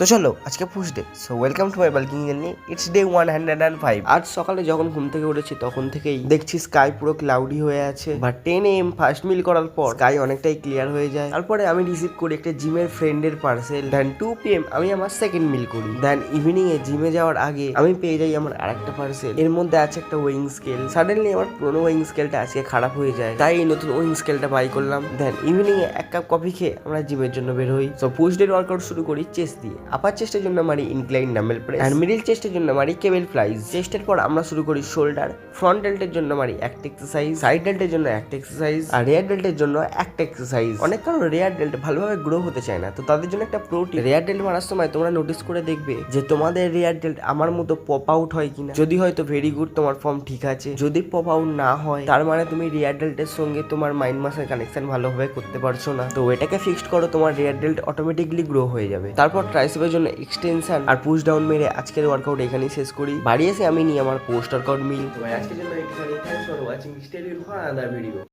তো চলো আজকে push day. So welcome to my bulking journey. It's day 105। আজ সকালে যখন ঘুম থেকে উঠেছি তখন থেকেই দেখছি স্কাই পুরো ক্লাউডি হয়ে আছে, বাট 10 AM ফার্স্ট মিল করার পর স্কাই অনেকটাই ক্লিয়ার হয়ে যায়। তারপরে আমি রিসিভ করি একটা জিমের ফ্রেন্ডের পার্সেল। দেন 2 PM আমি আমার সেকেন্ড মিল করি। দেন ইভিনিং এ জিমে যাওয়ার আগে আমি পেয়ে যাই আমার আরেকটা পার্সেল। এর মধ্যে আছে একটা ওয়িং স্কেল। সাডেনলি আমার পুরোনো ওয়িং স্কেলটা আজকে খারাপ হয়ে যায়, তাই এই নতুন ওয়িং স্কেলটা বাই করলাম। দেন ইভিনিং এ এক কাপ কফি খেয়ে আমরা জিমের জন্য বের হই। সো পুশ ডে ওয়ার্কআউট শুরু করি চেস্ট দিয়ে। আপার চেস্টের জন্য মারি ইনক্লাইন ডাম্বেল প্রেস, আর মিডল চেস্টের জন্য মারি কেবল ফ্লাইজ। চেস্টের পর আমরা শুরু করি শোল্ডার। ফ্রন্ট ডেল্টের জন্য মারি একটা এক্সারসাইজ, সাইড ডেল্টের জন্য একটা এক্সারসাইজ, আর রেয়ার ডেল্টের জন্য একটা এক্সারসাইজ। অনেক কারণ রেয়ার ডেল্ট ভালোভাবে গ্রো হতে চায় না, তো তাদের জন্য একটা প্রোটিন। রেয়ার ডেল্ট মারার সময় তোমরা নোটিস করে দেখবে যে তোমাদের রেয়ার ডেল্ট আমার মতো পপ আউট হয় কিনা। যদি হয় তো ভেরি গুড, তোমার ফর্ম ঠিক আছে। যদি পপ আউট না হয় তার মানে তুমি রেয়ার ডেল্টের সঙ্গে তোমার মাইন্ড মাসের কানেকশন ভালোভাবে করতে পারছো না। তো এটাকে ফিক্সড করো, তোমার রেয়ার ডেল্ট অটোমেটিকলি গ্রো হয়ে যাবে। তারপর ট্রাইসেপের জন্য এক্সটেনশন আর পুশ ডাউন মেরে আজকের ওয়ার্কআউট এখানেই শেষ করি। বাড়ি এসে আমি নিই আমার পোস্ট ওয়ার্কআউট মিল। আজকের জন্য এখানে thanks for watching, stay tuned for another video.